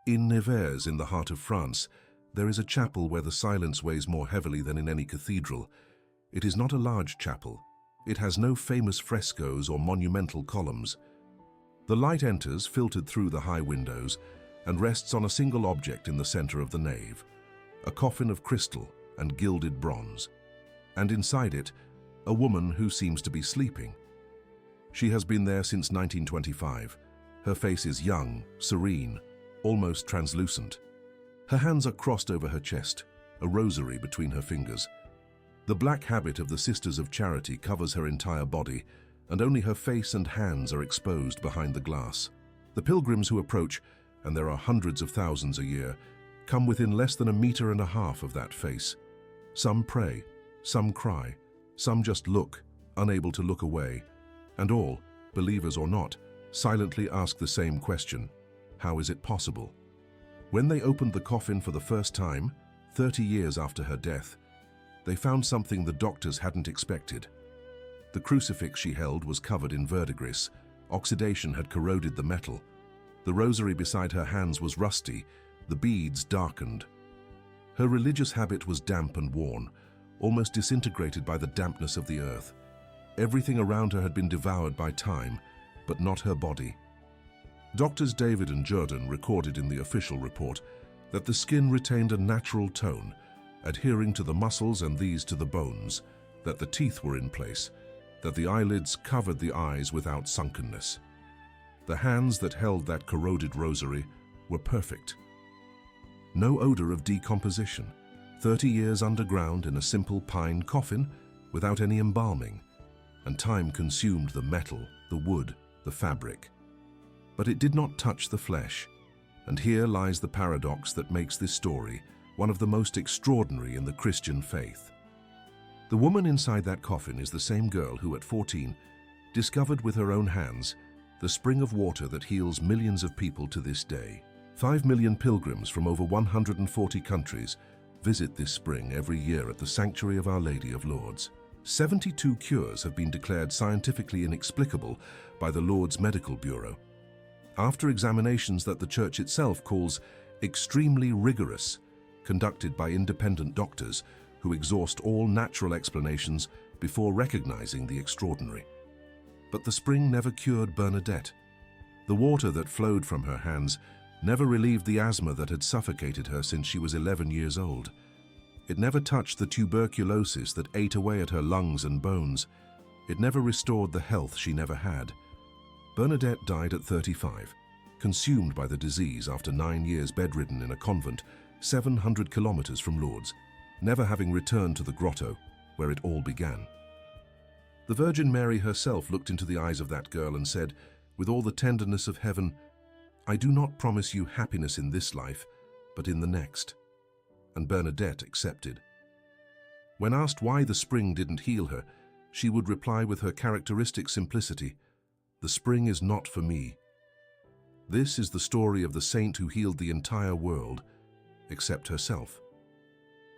In Nevers, in the heart of France, there is a chapel where the silence weighs more heavily than in any cathedral. It is not a large chapel. It has no famous frescoes or monumental columns. The light enters, filtered through the high windows, and rests on a single object in the center of the nave, a coffin of crystal and gilded bronze. And inside it, a woman who seems to be sleeping. She has been there since 1925. Her face is young, serene, almost translucent. Her hands are crossed over her chest, a rosary between her fingers. The black habit of the Sisters of Charity covers her entire body, and only her face and hands are exposed behind the glass. The pilgrims who approach, and there are hundreds of thousands a year, come within less than 1.5 meters of that face. Some pray, some cry, some just look, unable to look away, and all, believers or not, silently ask the same question: how is it possible? When they opened the coffin for the first time, 30 years after her death, they found something the doctors hadn't expected. The crucifix she held was covered in verdigris. Oxidation had corroded the metal. The rosary beside her hands was rusty, the beads darkened. Her religious habit was damp and worn, almost disintegrated by the dampness of the earth. Everything around her had been devoured by time, but not her body. Doctors David and Jourdan recorded in the official report that the skin retained a natural tone, adhering to the muscles and these to the bones, that the teeth were in place, that the eyelids covered the eyes without sunkenness. The hands that held that corroded rosary were perfect. No odor of decomposition, 30 years underground in a simple pine coffin without any embalming, and time consumed the metal, the wood, the fabric. But it did not touch the flesh, and here lies the paradox that makes this story one of the most extraordinary in the Christian faith. The woman inside that coffin is the same girl who, at 14, discovered with her own hands the spring of water that heals millions of people to this day. 5 million pilgrims from over 140 countries visit this spring every year at the sanctuary of Our Lady of Lourdes. 72 cures have been declared scientifically inexplicable by the Lourdes Medical Bureau, after examinations that the Church itself calls extremely rigorous, conducted by independent doctors who exhaust all natural explanations before recognizing the extraordinary. But the spring never cured Bernadette. The water that flowed from her hands never relieved the asthma that had suffocated her since she was 11 years old. It never touched the tuberculosis that ate away at her lungs and bones. It never restored the health she never had. Bernadette died at 35, consumed by the disease after 9 years bedridden in a convent 700 kilometers from Lourdes, never having returned to the grotto where it all began. The Virgin Mary herself looked into the eyes of that girl and said, with all the tenderness of heaven, "I do not promise you happiness in this life, but in the next." And Bernadette accepted. When asked why the spring didn't heal her, she would reply with her characteristic simplicity, "The spring is not for me." This is the story of the saint who healed the entire world, except herself.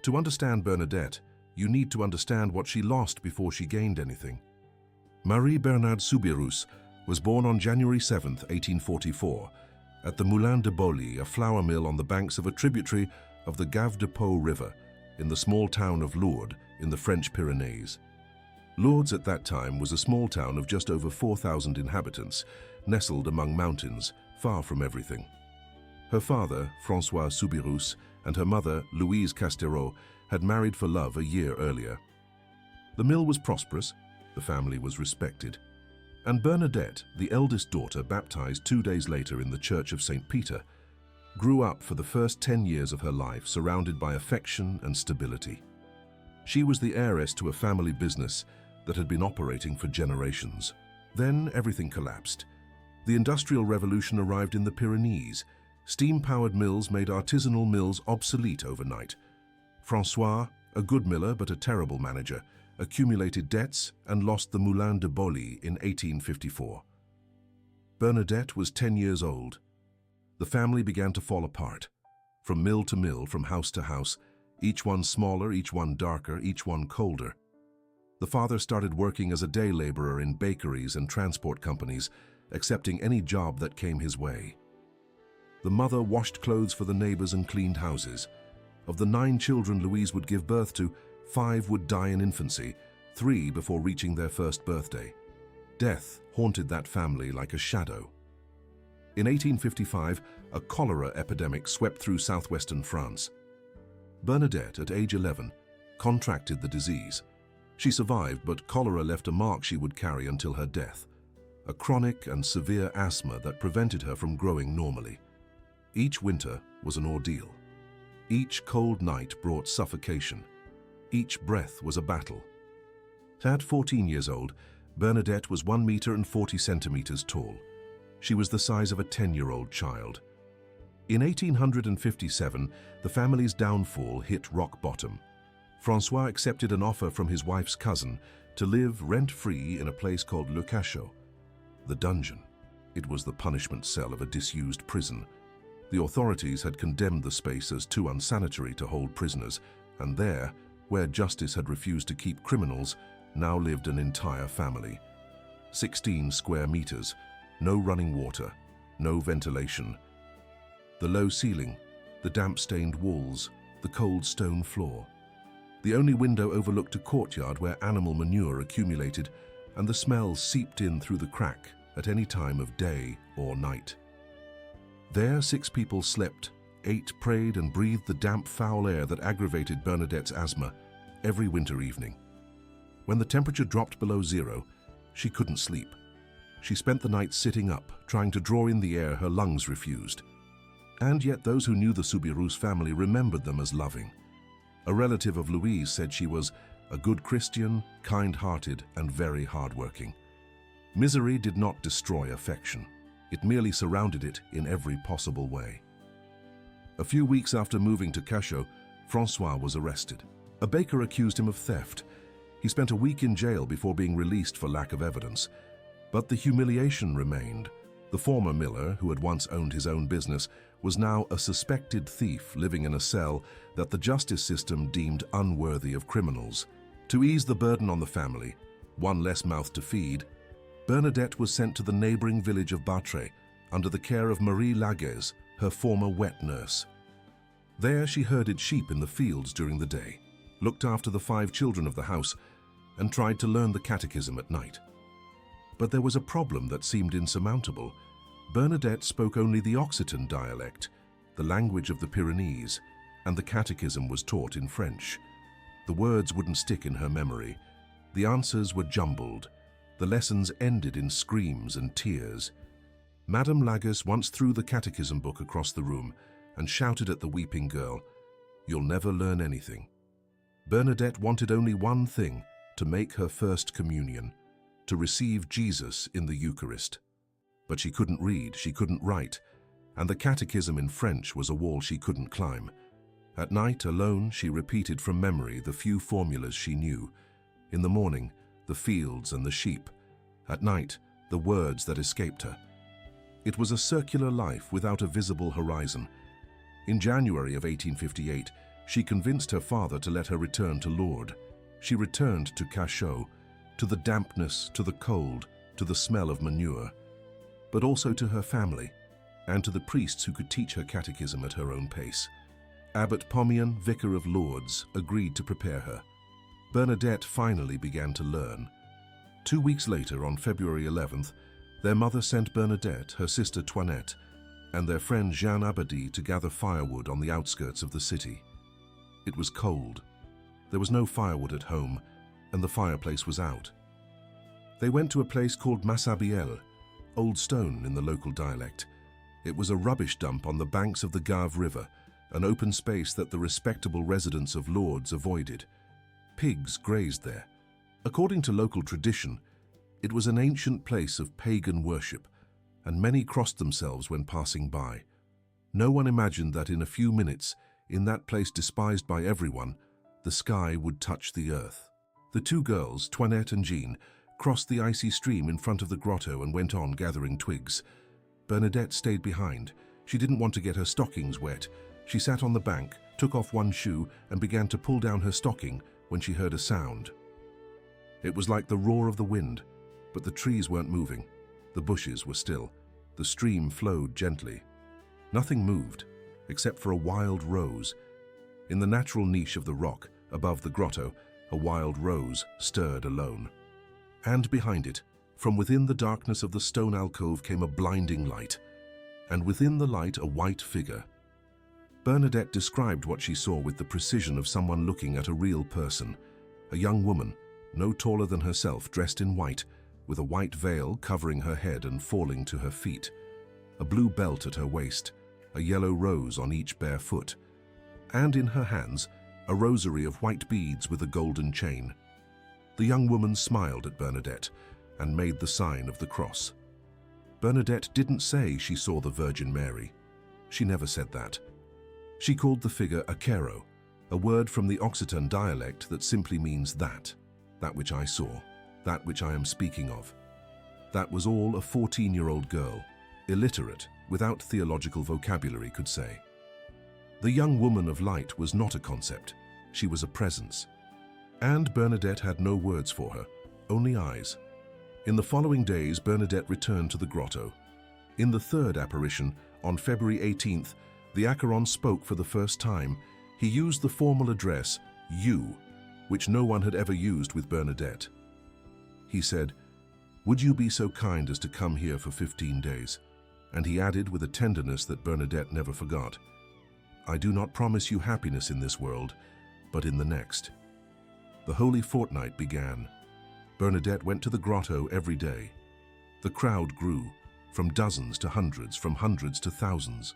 To understand Bernadette, you need to understand what she lost before she gained anything. Bernadette Soubirous was born on January 7, 1844, at the Moulin de Boly, a flour mill on the banks of a tributary of the Gave de Pau River in the small town of Lourdes in the French Pyrenees. Lourdes at that time was a small town of just over 4,000 inhabitants, nestled among mountains, far from everything. Her father, François Soubirous, and her mother, Louise Castereau, had married for love a year earlier. The mill was prosperous, the family was respected, and Bernadette, the eldest daughter baptized 2 days later in the Church of St. Peter, grew up for the first 10 years of her life surrounded by affection and stability. She was the heiress to a family business that had been operating for generations. Then everything collapsed. The Industrial Revolution arrived in the Pyrenees. Steam-powered mills made artisanal mills obsolete overnight. François, a good miller but a terrible manager, accumulated debts and lost the Moulin de Boly in 1854. Bernadette was 10 years old. The family began to fall apart. From mill to mill, from house to house, each one smaller, each one darker, each one colder. The father started working as a day laborer in bakeries and transport companies, accepting any job that came his way. The mother washed clothes for the neighbors and cleaned houses. Of the 9 children Louise would give birth to, 5 would die in infancy, 3 before reaching their first birthday. Death haunted that family like a shadow. In 1855, a cholera epidemic swept through southwestern France. Bernadette, at age 11, contracted the disease. She survived, but cholera left a mark she would carry until her death, a chronic and severe asthma that prevented her from growing normally. Each winter was an ordeal. Each cold night brought suffocation. Each breath was a battle. At 14 years old, Bernadette was 1 meter and 40 centimeters tall. She was the size of a 10-year-old child. In 1857, the family's downfall hit rock bottom. Francois accepted an offer from his wife's cousin to live rent-free in a place called Le Cachot, the dungeon. It was the punishment cell of a disused prison. The authorities had condemned the space as too unsanitary to hold prisoners, and there, where justice had refused to keep criminals, now lived an entire family. 16 square meters, no running water, no ventilation. The low ceiling, the damp-stained walls, the cold stone floor. The only window overlooked a courtyard where animal manure accumulated, and the smell seeped in through the crack at any time of day or night. There 6 people slept, ate, prayed, and breathed the damp, foul air that aggravated Bernadette's asthma every winter evening. When the temperature dropped below 0, she couldn't sleep. She spent the night sitting up, trying to draw in the air her lungs refused. And yet those who knew the Soubirous family remembered them as loving. A relative of Louise said she was a good Christian, kind-hearted, and very hardworking. Misery did not destroy affection. It merely surrounded it in every possible way. A few weeks after moving to Cachot, Francois was arrested. A baker accused him of theft. He spent a week in jail before being released for lack of evidence. But the humiliation remained. The former miller, who had once owned his own business, was now a suspected thief living in a cell that the justice system deemed unworthy of criminals. To ease the burden on the family, one less mouth to feed, Bernadette was sent to the neighboring village of Bartré under the care of Marie Laguez, her former wet nurse. There she herded sheep in the fields during the day, looked after the 5 children of the house, and tried to learn the catechism at night. But there was a problem that seemed insurmountable. Bernadette spoke only the Occitan dialect, the language of the Pyrenees, and the catechism was taught in French. The words wouldn't stick in her memory. The answers were jumbled. The lessons ended in screams and tears. Madame Laguez once threw the catechism book across the room and shouted at the weeping girl, "You'll never learn anything." Bernadette wanted only one thing, to make her first communion, to receive Jesus in the Eucharist. But she couldn't read, she couldn't write, and the catechism in French was a wall she couldn't climb. At night, alone, she repeated from memory the few formulas she knew. In the morning, the fields and the sheep. At night, the words that escaped her. It was a circular life without a visible horizon. In January of 1858, she convinced her father to let her return to Lourdes. She returned to Cachot, to the dampness, to the cold, to the smell of manure, but also to her family and to the priests who could teach her catechism at her own pace. Abbot Pomian, vicar of Lourdes, agreed to prepare her. Bernadette finally began to learn. 2 weeks later, on February 11th, their mother sent Bernadette, her sister Toinette, and their friend Jeanne Abadie to gather firewood on the outskirts of the city. It was cold. There was no firewood at home, and the fireplace was out. They went to a place called Massabielle, Old Stone in the local dialect. It was a rubbish dump on the banks of the Gave River, an open space that the respectable residents of Lourdes avoided. Pigs grazed there. According to local tradition, it was an ancient place of pagan worship, and many crossed themselves when passing by. No one imagined that in a few minutes, in that place despised by everyone, the sky would touch the earth. The 2 girls, Toinette and Jeanne, crossed the icy stream in front of the grotto and went on gathering twigs. Bernadette stayed behind. She didn't want to get her stockings wet. She sat on the bank, took off one shoe, and began to pull down her stocking when she heard a sound. It was like the roar of the wind, but the trees weren't moving. The bushes were still. The stream flowed gently. Nothing moved, except for a wild rose. In the natural niche of the rock, above the grotto, a wild rose stirred alone. And behind it, from within the darkness of the stone alcove came a blinding light, and within the light a white figure. Bernadette described what she saw with the precision of someone looking at a real person, a young woman, no taller than herself, dressed in white, with a white veil covering her head and falling to her feet, a blue belt at her waist, a yellow rose on each bare foot, and in her hands a rosary of white beads with a golden chain. The young woman smiled at Bernadette and made the sign of the cross. Bernadette didn't say she saw the Virgin Mary. She never said that. She called the figure a quero, a word from the Occitan dialect that simply means that which I saw, that which I am speaking of. That was all a 14-year-old girl, illiterate, without theological vocabulary, could say. The young woman of light was not a concept, she was a presence. And Bernadette had no words for her, only eyes. In the following days, Bernadette returned to the grotto. In the third apparition, on February 18th, the Acheron spoke for the first time. He used the formal address, you, which no one had ever used with Bernadette. He said, "Would you be so kind as to come here for 15 days? And he added with a tenderness that Bernadette never forgot, "I do not promise you happiness in this world, but in the next." The holy fortnight began. Bernadette went to the grotto every day. The crowd grew, from dozens to hundreds, from hundreds to thousands.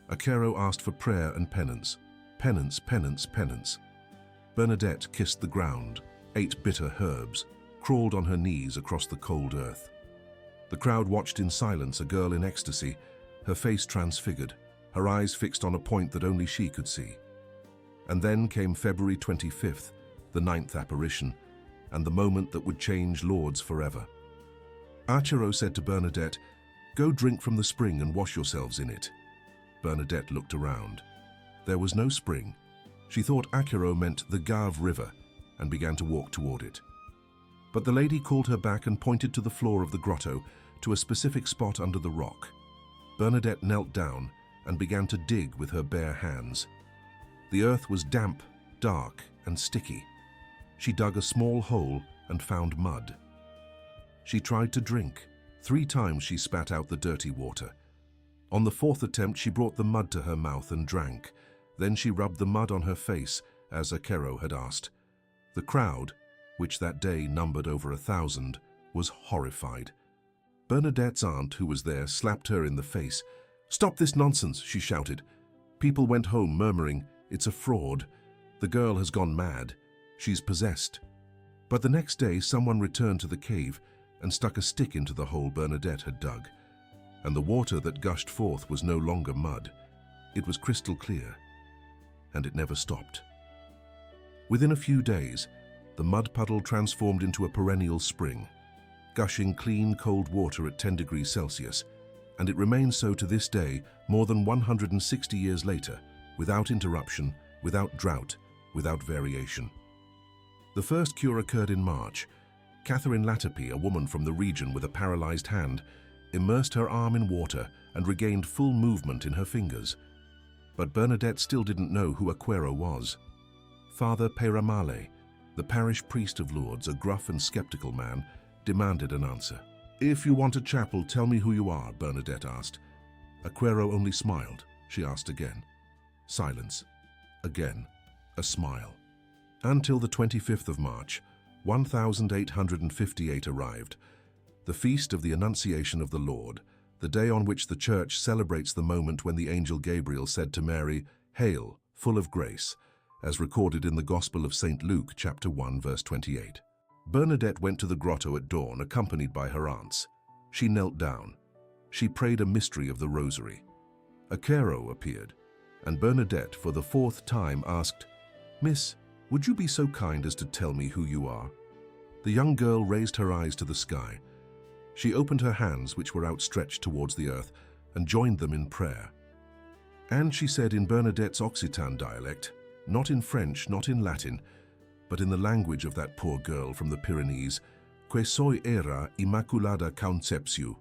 Aquero asked for prayer and penance. Penance, penance, penance. Bernadette kissed the ground, ate bitter herbs, crawled on her knees across the cold earth. The crowd watched in silence a girl in ecstasy, her face transfigured, her eyes fixed on a point that only she could see. And then came February 25th, the 9th apparition, and the moment that would change Lourdes forever. Achero said to Bernadette, "Go drink from the spring and wash yourselves in it." Bernadette looked around. There was no spring. She thought Achero meant the Gave River and began to walk toward it. But the lady called her back and pointed to the floor of the grotto, to a specific spot under the rock. Bernadette knelt down and began to dig with her bare hands. The earth was damp, dark, and sticky. She dug a small hole and found mud. She tried to drink. 3 times she spat out the dirty water. On the 4th attempt, she brought the mud to her mouth and drank. Then she rubbed the mud on her face, as Aquero had asked. The crowd, which that day numbered over 1,000, was horrified. Bernadette's aunt, who was there, slapped her in the face. "Stop this nonsense," she shouted. People went home murmuring, "It's a fraud. The girl has gone mad. She's possessed." But the next day, someone returned to the cave and stuck a stick into the hole Bernadette had dug. And the water that gushed forth was no longer mud. It was crystal clear. And it never stopped. Within a few days, the mud puddle transformed into a perennial spring, gushing clean, cold water at 10 degrees Celsius, and it remains so to this day, more than 160 years later, without interruption, without drought, without variation. The first cure occurred in March. Catherine Latapi, a woman from the region with a paralyzed hand, immersed her arm in water and regained full movement in her fingers. But Bernadette still didn't know who Aquero was. Father Peyramale, the parish priest of Lourdes, a gruff and skeptical man, demanded an answer. "If you want a chapel, tell me who you are," Bernadette asked. Aquero only smiled. She asked again. Silence. Again. A smile. Until the 25th of March, 1858 arrived, the feast of the Annunciation of the Lord, the day on which the Church celebrates the moment when the angel Gabriel said to Mary, "Hail, full of grace," as recorded in the Gospel of St. Luke, chapter 1, verse 28. Bernadette went to the grotto at dawn, accompanied by her aunts. She knelt down. She prayed a mystery of the Rosary. Aquero appeared, and Bernadette, for the 4th time, asked, "Miss, would you be so kind as to tell me who you are?" The young girl raised her eyes to the sky. She opened her hands, which were outstretched towards the earth, and joined them in prayer. And she said in Bernadette's Occitan dialect, not in French, not in Latin, but in the language of that poor girl from the Pyrenees, "Que soy era immaculada conceptio."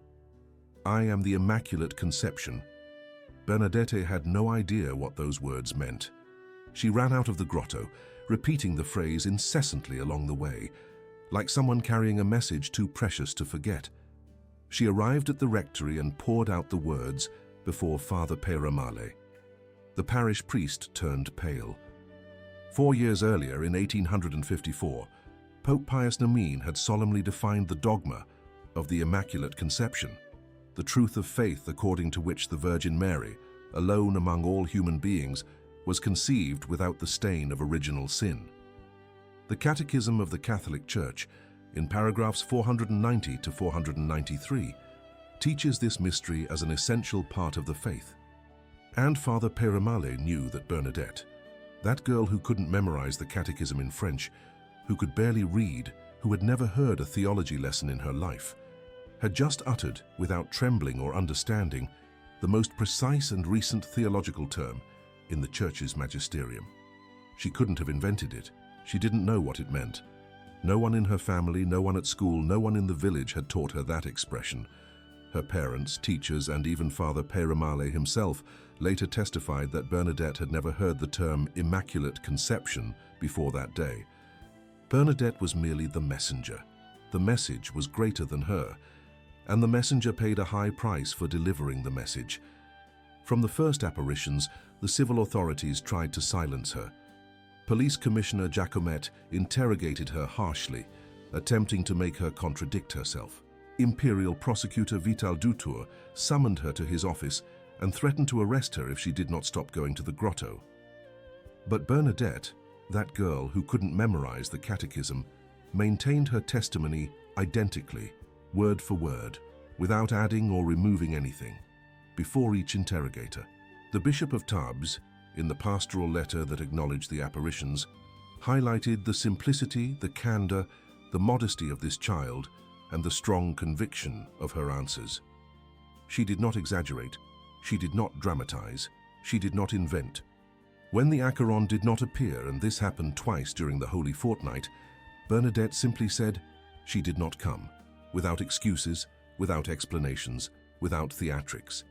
I am the Immaculate Conception. Bernadette had no idea what those words meant. She ran out of the grotto, repeating the phrase incessantly along the way, like someone carrying a message too precious to forget. She arrived at the rectory and poured out the words before Father Pyrenees. The parish priest turned pale. 4 years earlier, in 1854, Pope Pius IX had solemnly defined the dogma of the Immaculate Conception, the truth of faith according to which the Virgin Mary, alone among all human beings, was conceived without the stain of original sin. The Catechism of the Catholic Church, in paragraphs 490 to 493, teaches this mystery as an essential part of the faith. And Father Pyrenees knew that Bernadette, that girl who couldn't memorize the catechism in French, who could barely read, who had never heard a theology lesson in her life, had just uttered, without trembling or understanding, the most precise and recent theological term in the Church's magisterium. She couldn't have invented it. She didn't know what it meant. No one in her family, no one at school, no one in the village had taught her that expression. Her parents, teachers, and even Father Pyrenees himself later testified that Bernadette had never heard the term Immaculate Conception before that day. Bernadette was merely the messenger. The message was greater than her, and the messenger paid a high price for delivering the message. From the first apparitions, the civil authorities tried to silence her. Police Commissioner Jacomet interrogated her harshly, attempting to make her contradict herself. Imperial Prosecutor Vital Dutour summoned her to his office and threatened to arrest her if she did not stop going to the grotto. But Bernadette, that girl who couldn't memorize the catechism, maintained her testimony identically, word for word, without adding or removing anything. Before each interrogator, the Bishop of Tarbes, in the pastoral letter that acknowledged the apparitions, highlighted the simplicity, the candor, the modesty of this child, and the strong conviction of her answers. She did not exaggerate, she did not dramatize, she did not invent. When the Acheron did not appear, and this happened twice during the Holy Fortnight, Bernadette simply said she did not come, without excuses, without explanations, without theatrics.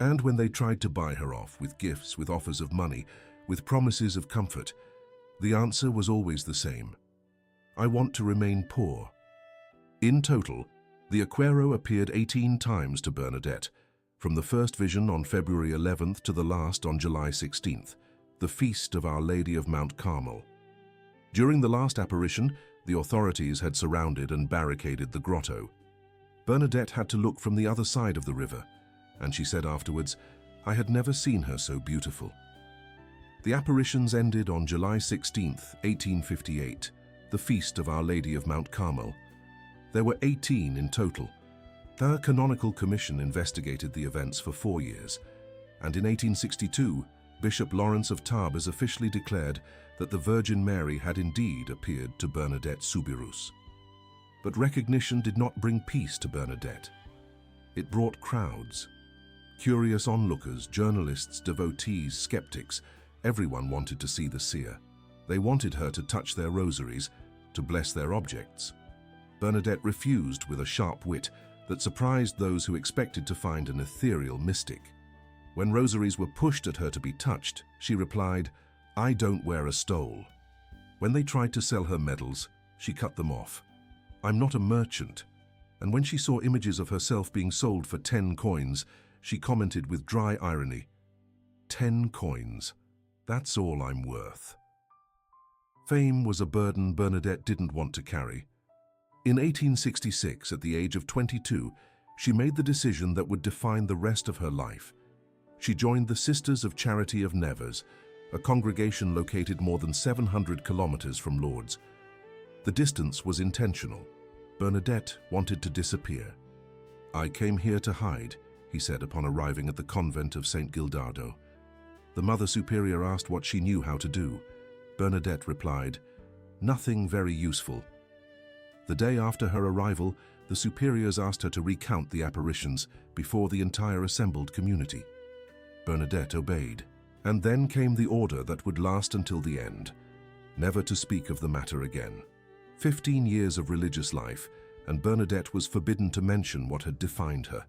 And when they tried to buy her off with gifts, with offers of money, with promises of comfort, the answer was always the same: I want to remain poor. In total, the Aquero appeared 18 times to Bernadette, from the first vision on February 11th to the last on July 16th, the feast of Our Lady of Mount Carmel. During the last apparition, the authorities had surrounded and barricaded the grotto. Bernadette had to look from the other side of the river, and she said afterwards, I had never seen her so beautiful. The apparitions ended on July 16th, 1858, the feast of Our Lady of Mount Carmel. There were 18 in total. The Canonical Commission investigated the events for 4 years, and in 1862, Bishop Lawrence of Tarbes officially declared that the Virgin Mary had indeed appeared to Bernadette Soubirous. But recognition did not bring peace to Bernadette. It brought crowds. Curious onlookers, journalists, devotees, skeptics, everyone wanted to see the seer. They wanted her to touch their rosaries, to bless their objects. Bernadette refused with a sharp wit that surprised those who expected to find an ethereal mystic. When rosaries were pushed at her to be touched, she replied, I don't wear a stole. When they tried to sell her medals, she cut them off. I'm not a merchant. And when she saw images of herself being sold for 10 coins, she commented with dry irony, 10 coins, that's all I'm worth. Fame was a burden Bernadette didn't want to carry. In 1866, at the age of 22, she made the decision that would define the rest of her life. She joined the Sisters of Charity of Nevers, a congregation located more than 700 kilometers from Lourdes. The distance was intentional. Bernadette wanted to disappear. I came here to hide, he said upon arriving at the convent of St. Gildardo. The Mother Superior asked what she knew how to do. Bernadette replied, nothing very useful. The day after her arrival, the superiors asked her to recount the apparitions before the entire assembled community. Bernadette obeyed, and then came the order that would last until the end, never to speak of the matter again. 15 years of religious life, and Bernadette was forbidden to mention what had defined her.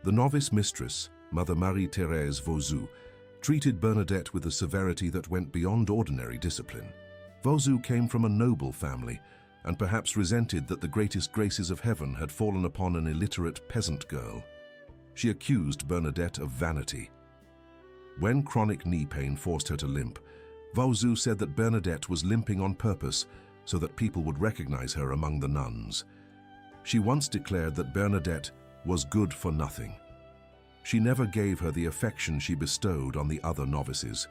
The novice mistress, Mother Marie-Thérèse Vauzou, treated Bernadette with a severity that went beyond ordinary discipline. Vauzou came from a noble family and perhaps resented that the greatest graces of heaven had fallen upon an illiterate peasant girl. She accused Bernadette of vanity. When chronic knee pain forced her to limp, Vauzou said that Bernadette was limping on purpose so that people would recognize her among the nuns. She once declared that Bernadette was good for nothing. She never gave her the affection she bestowed on the other novices.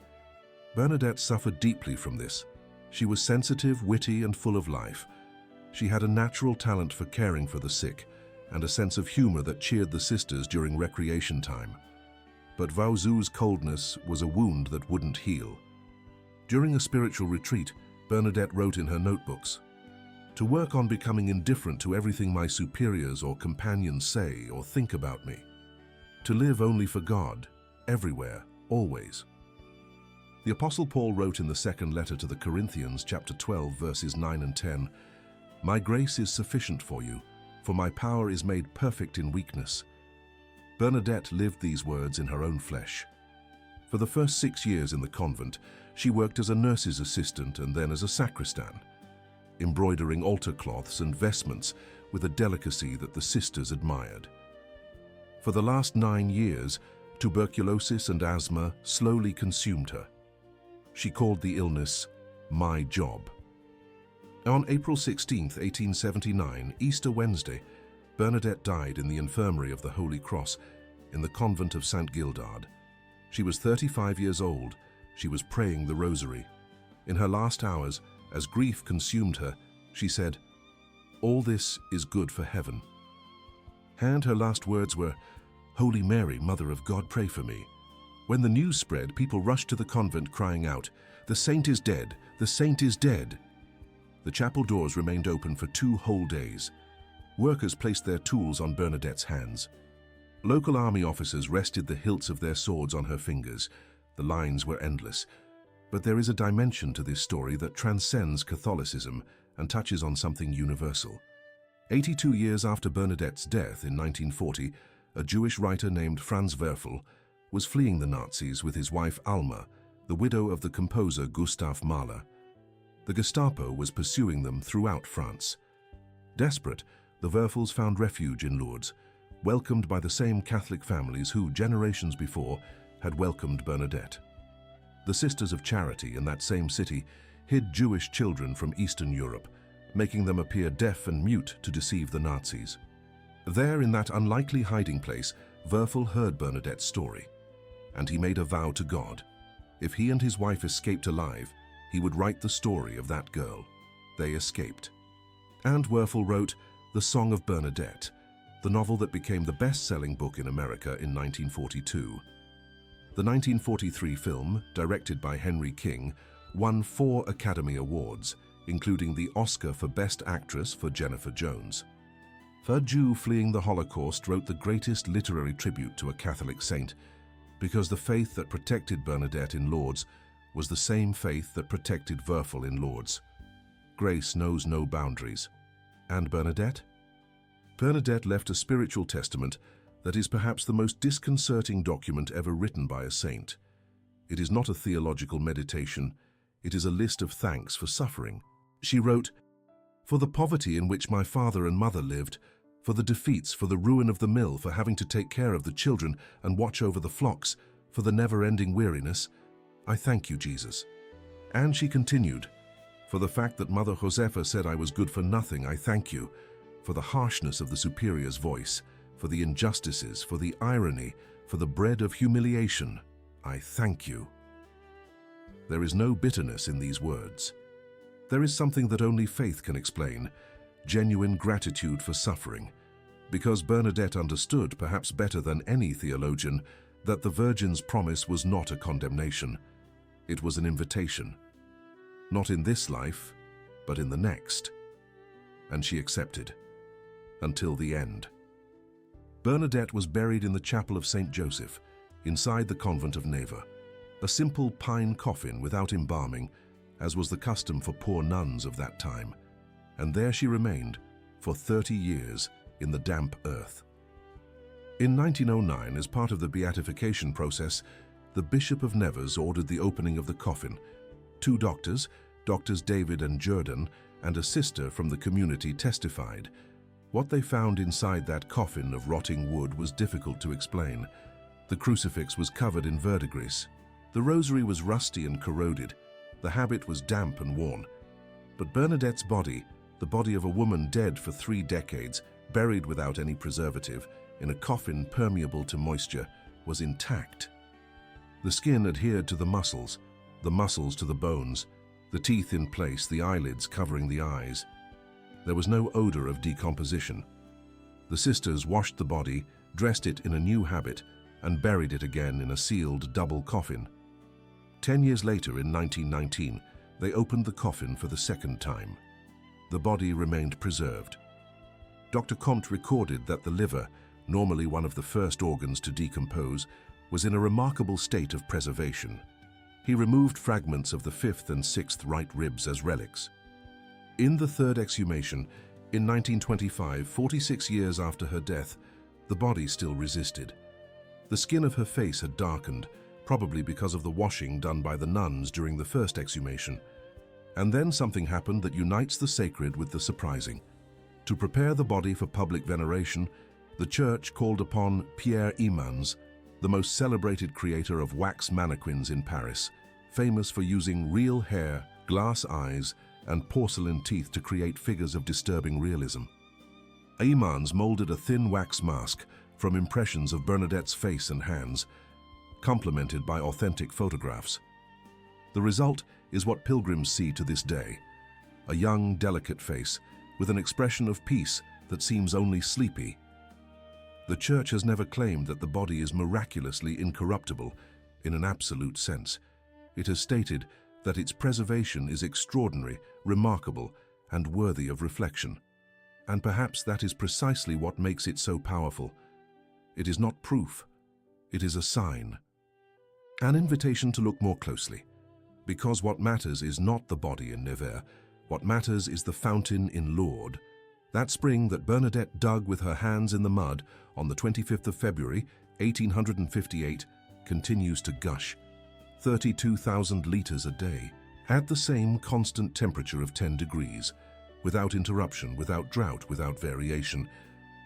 Bernadette suffered deeply from this. She was sensitive, witty, and full of life. She had a natural talent for caring for the sick and a sense of humor that cheered the sisters during recreation time. But Vauzou's coldness was a wound that wouldn't heal. During a spiritual retreat, Bernadette wrote in her notebooks, "To work on becoming indifferent to everything my superiors or companions say or think about me. To live only for God, everywhere, always." The Apostle Paul wrote in the second letter to the Corinthians, chapter 12, verses 9 and 10, "My grace is sufficient for you, for my power is made perfect in weakness." Bernadette lived these words in her own flesh. For the first 6 years in the convent, she worked as a nurse's assistant and then as a sacristan, embroidering altar cloths and vestments with a delicacy that the sisters admired. For the last 9 years, tuberculosis and asthma slowly consumed her. She called the illness "my job." On April 16, 1879, Easter Wednesday, Bernadette died in the infirmary of the Holy Cross in the convent of St. Gildard. She was 35 years old. She was praying the rosary. In her last hours, as grief consumed her, she said, "All this is good for heaven." And her last words were, "Holy Mary, Mother of God, pray for me." When the news spread, people rushed to the convent crying out, "The saint is dead! The saint is dead!" The chapel doors remained open for 2 whole days. Workers placed their tools on Bernadette's hands. Local army officers rested the hilts of their swords on her fingers. The lines were endless. But there is a dimension to this story that transcends Catholicism and touches on something universal. 82 years after Bernadette's death in 1940, a Jewish writer named Franz Werfel was fleeing the Nazis with his wife Alma, the widow of the composer Gustav Mahler. The Gestapo was pursuing them throughout France. Desperate, the Werfels found refuge in Lourdes, welcomed by the same Catholic families who, generations before, had welcomed Bernadette. The Sisters of Charity in that same city hid Jewish children from Eastern Europe, making them appear deaf and mute to deceive the Nazis. There, in that unlikely hiding place, Werfel heard Bernadette's story, and he made a vow to God. If he and his wife escaped alive, he would write the story of that girl. They escaped. And Werfel wrote The Song of Bernadette, the novel that became the best-selling book in America in 1942. The 1943 film, directed by Henry King, won 4 Academy Awards, including the Oscar for Best Actress for Jennifer Jones. A Jew fleeing the Holocaust wrote the greatest literary tribute to a Catholic saint, because the faith that protected Bernadette in Lourdes was the same faith that protected Werfel in Lourdes. Grace knows no boundaries. And Bernadette? Bernadette left a spiritual testament that is perhaps the most disconcerting document ever written by a saint. It is not a theological meditation, it is a list of thanks for suffering. She wrote, "For the poverty in which my father and mother lived, for the defeats, for the ruin of the mill, for having to take care of the children and watch over the flocks, for the never-ending weariness, I thank you, Jesus." And she continued, "For the fact that Mother Josefa said I was good for nothing, I thank you. For the harshness of the superior's voice, for the injustices, for the irony, for the bread of humiliation, I thank you." There is no bitterness in these words. There is something that only faith can explain, genuine gratitude for suffering, because Bernadette understood, perhaps better than any theologian, that the Virgin's promise was not a condemnation. It was an invitation. Not in this life, but in the next. And she accepted. Until the end. Bernadette was buried in the chapel of St. Joseph, inside the convent of Neva, a simple pine coffin without embalming, as was the custom for poor nuns of that time, and there she remained for 30 years in the damp earth. In 1909, as part of the beatification process, the Bishop of Nevers ordered the opening of the coffin. Two doctors, Doctors David and Jordan, and a sister from the community testified. What they found inside that coffin of rotting wood was difficult to explain. The crucifix was covered in verdigris. The rosary was rusty and corroded. The habit was damp and worn. But Bernadette's body, the body of a woman dead for 3 decades, buried without any preservative, in a coffin permeable to moisture, was intact. The skin adhered to the muscles to the bones, the teeth in place, the eyelids covering the eyes. There was no odor of decomposition. The sisters washed the body, dressed it in a new habit, and buried it again in a sealed double coffin. 10 years later, in 1919, they opened the coffin for the second time. The body remained preserved. Dr. Comte recorded that the liver, normally one of the first organs to decompose, was in a remarkable state of preservation. He removed fragments of the 5th and 6th right ribs as relics. In the third exhumation, in 1925, 46 years after her death, the body still resisted. The skin of her face had darkened, probably because of the washing done by the nuns during the first exhumation. And then something happened that unites the sacred with the surprising. To prepare the body for public veneration, the church called upon Pierre Imans, the most celebrated creator of wax mannequins in Paris, famous for using real hair, glass eyes, and porcelain teeth to create figures of disturbing realism. Imans molded a thin wax mask from impressions of Bernadette's face and hands, complemented by authentic photographs. The result is what pilgrims see to this day: a young, delicate face with an expression of peace that seems only sleepy. The Church has never claimed that the body is miraculously incorruptible in an absolute sense. It has stated that its preservation is extraordinary, remarkable, and worthy of reflection. And perhaps that is precisely what makes it so powerful. It is not proof, it is a sign. An invitation to look more closely. Because what matters is not the body in Nevers, what matters is the fountain in Lourdes. That spring that Bernadette dug with her hands in the mud on the 25th of February, 1858, continues to gush. 32,000 litres a day, at the same constant temperature of 10 degrees, without interruption, without drought, without variation,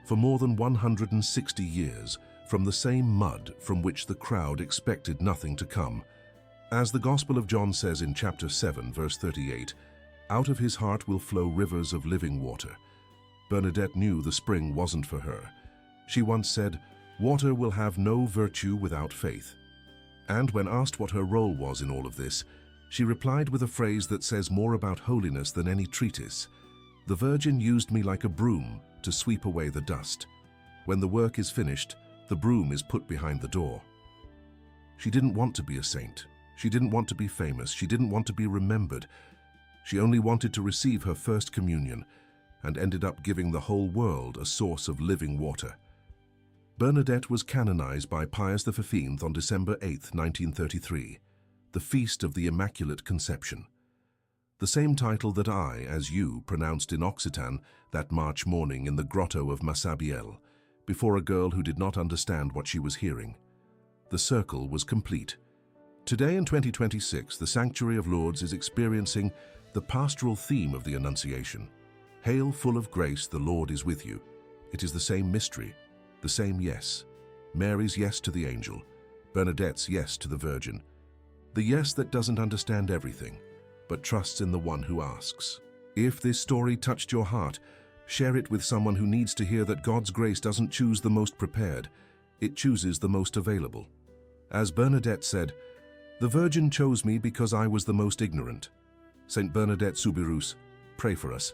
for more than 160 years, from the same mud from which the crowd expected nothing to come. As the Gospel of John says in chapter 7, verse 38, "Out of his heart will flow rivers of living water." Bernadette knew the spring wasn't for her. She once said, "Water will have no virtue without faith." And when asked what her role was in all of this, she replied with a phrase that says more about holiness than any treatise: "The Virgin used me like a broom to sweep away the dust. When the work is finished, the broom is put behind the door." She didn't want to be a saint. She didn't want to be famous. She didn't want to be remembered. She only wanted to receive her first communion, and ended up giving the whole world a source of living water. Bernadette was canonized by Pius XV on December 8, 1933, the Feast of the Immaculate Conception. The same title that I, as you, pronounced in Occitan that March morning in the grotto of Massabielle, before a girl who did not understand what she was hearing. The circle was complete. Today in 2026, the Sanctuary of Lourdes is experiencing the pastoral theme of the Annunciation. Hail, full of grace, the Lord is with you. It is the same mystery, the same yes. Mary's yes to the angel, Bernadette's yes to the Virgin. The yes that doesn't understand everything, but trusts in the one who asks. If this story touched your heart, share it with someone who needs to hear that God's grace doesn't choose the most prepared, it chooses the most available. As Bernadette said, "The Virgin chose me because I was the most ignorant." Saint Bernadette Soubirous, pray for us.